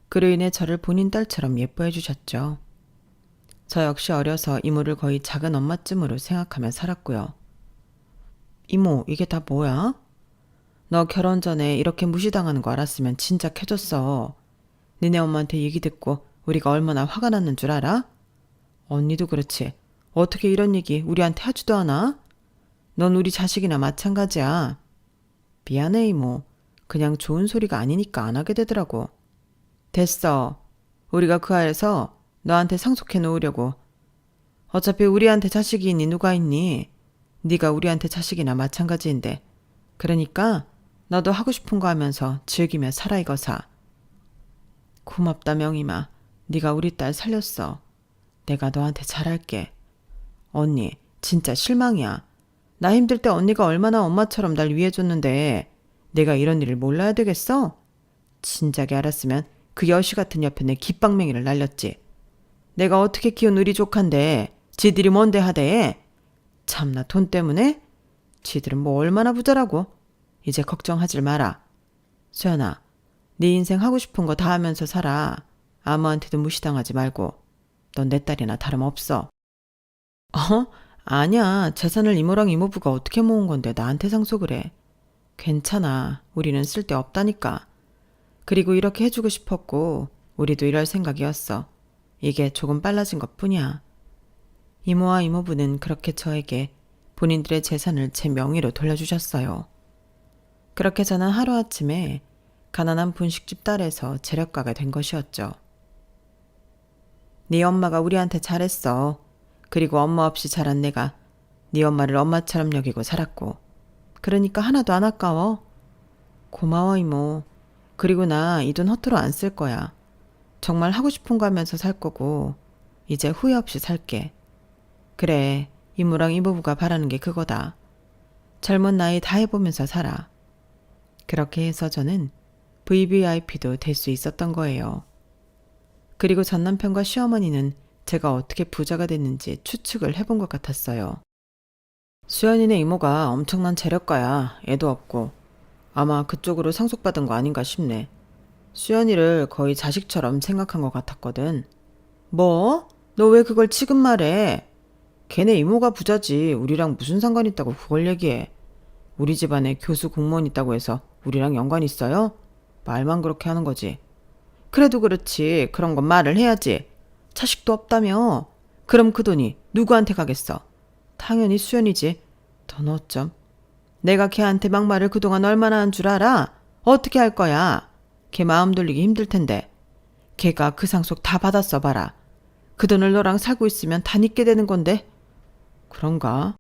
그로 인해 저를 본인 딸처럼 예뻐해 주셨죠. 저 역시 어려서 이모를 거의 작은 엄마쯤으로 생각하며 살았고요. 이모, 이게 다 뭐야? 너 결혼 전에 이렇게 무시당하는 거 알았으면 진작 해줬어. 니네 엄마한테 얘기 듣고 우리가 얼마나 화가 났는 줄 알아? 언니도 그렇지. 어떻게 이런 얘기 우리한테 하지도 않아? 넌 우리 자식이나 마찬가지야. 미안해 이모. 그냥 좋은 소리가 아니니까 안 하게 되더라고. 됐어. 우리가 그 안에서 너한테 상속해 놓으려고. 어차피 우리한테 자식이 있니 누가 있니? 네가 우리한테 자식이나 마찬가지인데. 그러니까 너도 하고 싶은 거 하면서 즐기며 살아 이거사. 고맙다 명임아. 네가 우리 딸 살렸어. 내가 너한테 잘할게. 언니 진짜 실망이야. 나 힘들 때 언니가 얼마나 엄마처럼 날 위해줬는데 내가 이런 일을 몰라야 되겠어? 진작에 알았으면 그 여시 같은 옆에 내 깃방맹이를 날렸지. 내가 어떻게 키운 우리 조카인데 지들이 뭔데 하대? 참나 돈 때문에? 지들은 뭐 얼마나 부자라고? 이제 걱정하질 마라. 수연아, 네 인생 하고 싶은 거 다 하면서 살아. 아무한테도 무시당하지 말고. 넌 내 딸이나 다름없어. 아니야. 재산을 이모랑 이모부가 어떻게 모은 건데 나한테 상속을 해. 괜찮아. 우리는 쓸데없다니까. 그리고 이렇게 해주고 싶었고 우리도 이럴 생각이었어. 이게 조금 빨라진 것뿐이야. 이모와 이모부는 그렇게 저에게 본인들의 재산을 제 명의로 돌려주셨어요. 그렇게 저는 하루아침에 가난한 분식집 딸에서 재력가가 된 것이었죠. 네 엄마가 우리한테 잘했어. 그리고 엄마 없이 자란 내가 네 엄마를 엄마처럼 여기고 살았고. 그러니까 하나도 안 아까워. 고마워 이모. 그리고 나 이 돈 허투루 안 쓸 거야. 정말 하고 싶은 거 하면서 살 거고 이제 후회 없이 살게. 그래, 이모랑 이모부가 바라는 게 그거다. 젊은 나이 다 해보면서 살아. 그렇게 해서 저는 VVIP도 될 수 있었던 거예요. 그리고 전 남편과 시어머니는 제가 어떻게 부자가 됐는지 추측을 해본 것 같았어요. 수연이네 이모가 엄청난 재력가야. 애도 없고. 아마 그쪽으로 상속받은 거 아닌가 싶네. 수연이를 거의 자식처럼 생각한 것 같았거든. 뭐? 너 왜 그걸 지금 말해? 걔네 이모가 부자지 우리랑 무슨 상관 있다고 그걸 얘기해. 우리 집안에 교수 공무원 있다고 해서 우리랑 연관 있어요? 말만 그렇게 하는 거지. 그래도 그렇지. 그런 건 말을 해야지. 자식도 없다며. 그럼 그 돈이 누구한테 가겠어? 당연히 수연이지. 넌 어쩜? 내가 걔한테 막말을 그동안 얼마나 한 줄 알아? 어떻게 할 거야? 걔 마음 돌리기 힘들 텐데. 걔가 그 상속 다 받았어 봐라. 그 돈을 너랑 살고 있으면 다 잊게 되는 건데. 그런가?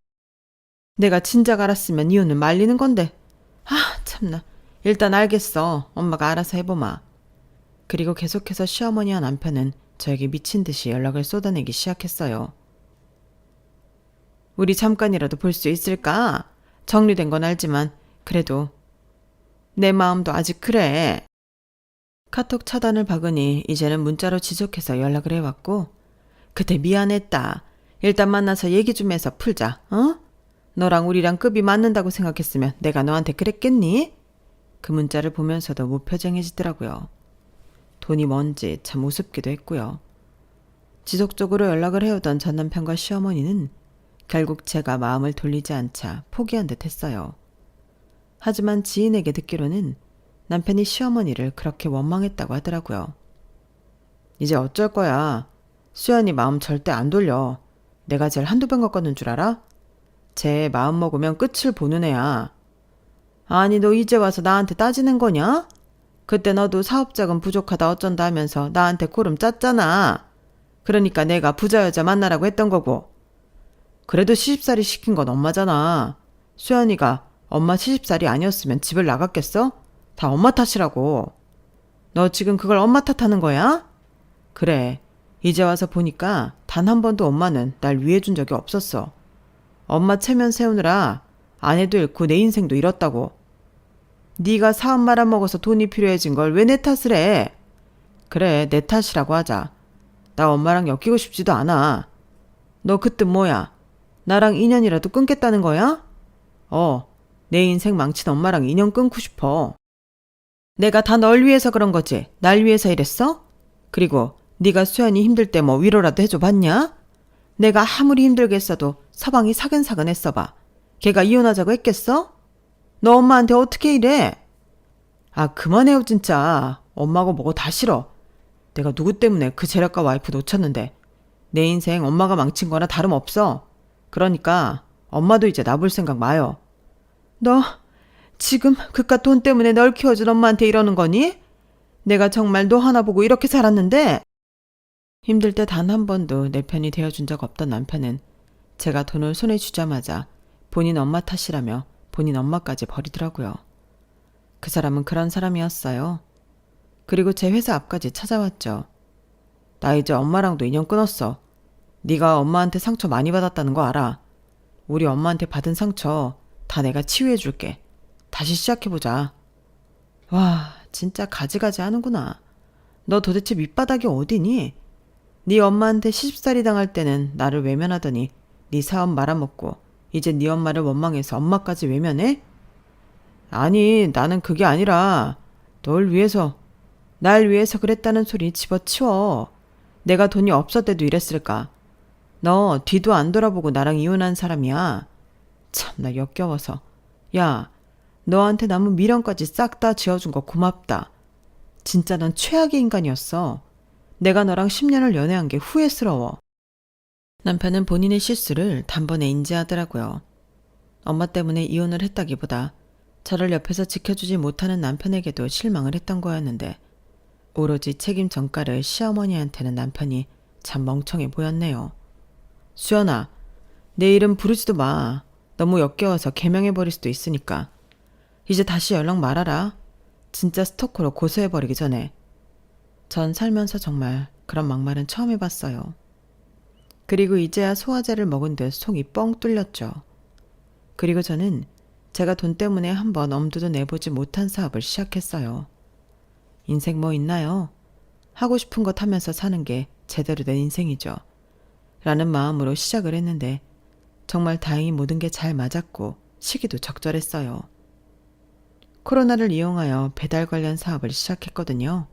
내가 진작 알았으면 이혼은 말리는 건데. 아 참나. 일단 알겠어. 엄마가 알아서 해보마. 그리고 계속해서 시어머니와 남편은 저에게 미친 듯이 연락을 쏟아내기 시작했어요. 우리 잠깐이라도 볼 수 있을까? 정리된 건 알지만 그래도 내 마음도 아직 그래. 카톡 차단을 박으니 이제는 문자로 지속해서 연락을 해왔고 그때 미안했다. 일단 만나서 얘기 좀 해서 풀자. 어? 너랑 우리랑 급이 맞는다고 생각했으면 내가 너한테 그랬겠니? 그 문자를 보면서도 무표정해지더라고요. 돈이 뭔지 참 우습기도 했고요. 지속적으로 연락을 해오던 전 남편과 시어머니는 결국 제가 마음을 돌리지 않자 포기한 듯 했어요. 하지만 지인에게 듣기로는 남편이 시어머니를 그렇게 원망했다고 하더라고요. 이제 어쩔 거야. 수연이 마음 절대 안 돌려. 내가 쟤를 한두 번 겪었는 줄 알아? 쟤 마음 먹으면 끝을 보는 애야. 아니 너 이제 와서 나한테 따지는 거냐? 그때 너도 사업자금 부족하다 어쩐다 하면서 나한테 고름 짰잖아. 그러니까 내가 부자 여자 만나라고 했던 거고. 그래도 시집살이 시킨 건 엄마잖아. 수연이가 엄마 시집살이 아니었으면 집을 나갔겠어? 다 엄마 탓이라고. 너 지금 그걸 엄마 탓하는 거야? 그래. 이제 와서 보니까 단 한 번도 엄마는 날 위해준 적이 없었어. 엄마 체면 세우느라 아내도 잃고 내 인생도 잃었다고. 네가 사업 말아먹어서 돈이 필요해진 걸 왜 내 탓을 해? 그래, 내 탓이라고 하자. 나 엄마랑 엮이고 싶지도 않아. 너 그 뜻 뭐야? 나랑 인연이라도 끊겠다는 거야? 내 인생 망친 엄마랑 인연 끊고 싶어. 내가 다 널 위해서 그런 거지. 날 위해서 이랬어? 그리고 네가 수연이 힘들 때 뭐 위로라도 해줘 봤냐? 내가 아무리 힘들겠어도 서방이 사근사근 했어봐. 걔가 이혼하자고 했겠어? 너 엄마한테 어떻게 이래? 아 그만해요 진짜. 엄마고 뭐고 다 싫어. 내가 누구 때문에 그 제작가 와이프 놓쳤는데 내 인생 엄마가 망친 거나 다름없어. 그러니까 엄마도 이제 놔볼 생각 마요. 너 지금 그깟 돈 때문에 널 키워준 엄마한테 이러는 거니? 내가 정말 너 하나 보고 이렇게 살았는데? 힘들 때 단 한 번도 내 편이 되어준 적 없던 남편은 제가 돈을 손에 쥐자마자 본인 엄마 탓이라며 본인 엄마까지 버리더라고요. 그 사람은 그런 사람이었어요. 그리고 제 회사 앞까지 찾아왔죠. 나 이제 엄마랑도 인연 끊었어. 네가 엄마한테 상처 많이 받았다는 거 알아. 우리 엄마한테 받은 상처 다 내가 치유해줄게. 다시 시작해보자. 와, 진짜 가지가지 하는구나. 너 도대체 밑바닥이 어디니? 네 엄마한테 시집살이 당할 때는 나를 외면하더니 네 사업 말아먹고 이제 네 엄마를 원망해서 엄마까지 외면해? 아니, 나는 그게 아니라 날 위해서 그랬다는 소리 집어치워. 내가 돈이 없었대도 이랬을까? 너 뒤도 안 돌아보고 나랑 이혼한 사람이야. 참나 역겨워서. 야, 너한테 남은 미련까지 싹 다 지어준 거 고맙다. 진짜 난 최악의 인간이었어. 내가 너랑 10년을 연애한 게 후회스러워. 남편은 본인의 실수를 단번에 인지하더라고요. 엄마 때문에 이혼을 했다기보다 저를 옆에서 지켜주지 못하는 남편에게도 실망을 했던 거였는데 오로지 책임 전가를 시어머니한테는 남편이 참 멍청해 보였네요. 수연아, 내 이름 부르지도 마. 너무 역겨워서 개명해버릴 수도 있으니까. 이제 다시 연락 말아라. 진짜 스토커로 고소해버리기 전에. 전 살면서 정말 그런 막말은 처음 해봤어요. 그리고 이제야 소화제를 먹은 듯 속이 뻥 뚫렸죠. 그리고 저는 제가 돈 때문에 한번 엄두도 내보지 못한 사업을 시작했어요. 인생 뭐 있나요? 하고 싶은 것 하면서 사는 게 제대로 된 인생이죠. 라는 마음으로 시작을 했는데 정말 다행히 모든 게 잘 맞았고 시기도 적절했어요. 코로나를 이용하여 배달 관련 사업을 시작했거든요.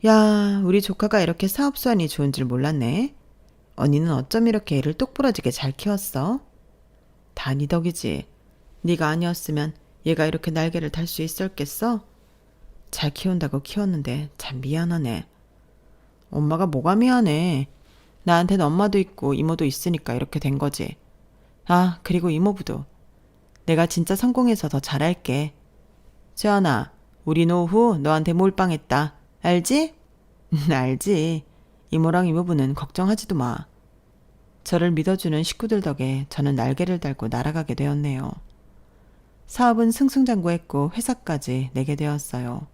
야, 우리 조카가 이렇게 사업 수완이 좋은 줄 몰랐네. 언니는 어쩜 이렇게 애를 똑부러지게 잘 키웠어? 다 네 덕이지. 네가 아니었으면 얘가 이렇게 날개를 달 수 있었겠어? 잘 키운다고 키웠는데 참 미안하네. 엄마가 뭐가 미안해. 나한테는 엄마도 있고 이모도 있으니까 이렇게 된 거지. 아, 그리고 이모부도. 내가 진짜 성공해서 더 잘할게. 수연아, 우리 노후 너한테 몰빵했다. 알지? 알지. 이모랑 이모부는 걱정하지도 마. 저를 믿어주는 식구들 덕에 저는 날개를 달고 날아가게 되었네요. 사업은 승승장구했고 회사까지 내게 되었어요.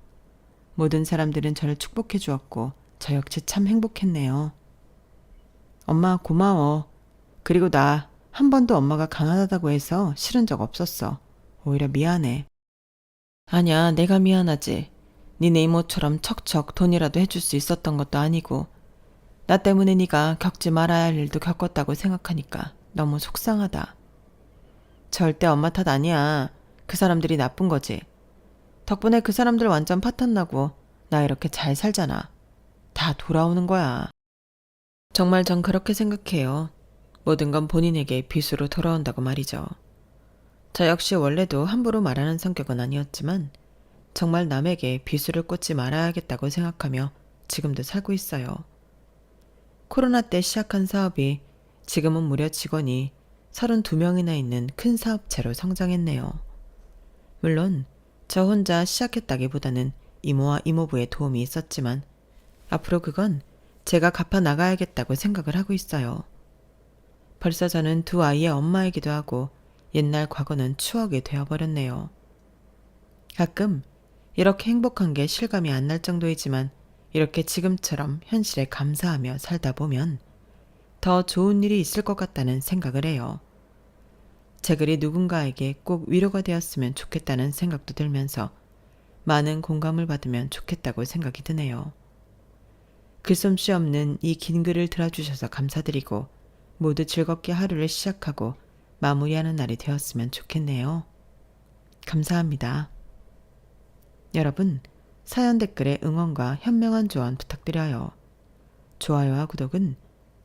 모든 사람들은 저를 축복해 주었고 저 역시 참 행복했네요. 엄마 고마워. 그리고 나 한 번도 엄마가 가난하다고 해서 싫은 적 없었어. 오히려 미안해. 아니야, 내가 미안하지. 니네 이모처럼 척척 돈이라도 해줄 수 있었던 것도 아니고 나 때문에 네가 겪지 말아야 할 일도 겪었다고 생각하니까 너무 속상하다. 절대 엄마 탓 아니야. 그 사람들이 나쁜 거지. 덕분에 그 사람들 완전 파탄나고 나 이렇게 잘 살잖아. 다 돌아오는 거야. 정말 전 그렇게 생각해요. 모든 건 본인에게 빚으로 돌아온다고 말이죠. 저 역시 원래도 함부로 말하는 성격은 아니었지만 정말 남에게 빚을 꽂지 말아야겠다고 생각하며 지금도 살고 있어요. 코로나 때 시작한 사업이 지금은 무려 직원이 32명이나 있는 큰 사업체로 성장했네요. 물론 저 혼자 시작했다기보다는 이모와 이모부의 도움이 있었지만 앞으로 그건 제가 갚아 나가야겠다고 생각을 하고 있어요. 벌써 저는 두 아이의 엄마이기도 하고 옛날 과거는 추억이 되어버렸네요. 가끔 이렇게 행복한 게 실감이 안 날 정도이지만 이렇게 지금처럼 현실에 감사하며 살다 보면 더 좋은 일이 있을 것 같다는 생각을 해요. 제 글이 누군가에게 꼭 위로가 되었으면 좋겠다는 생각도 들면서 많은 공감을 받으면 좋겠다고 생각이 드네요. 글솜씨 없는 이 긴 글을 들어주셔서 감사드리고 모두 즐겁게 하루를 시작하고 마무리하는 날이 되었으면 좋겠네요. 감사합니다. 여러분, 사연 댓글에 응원과 현명한 조언 부탁드려요. 좋아요와 구독은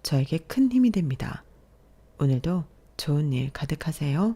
저에게 큰 힘이 됩니다. 오늘도 좋은 일 가득하세요.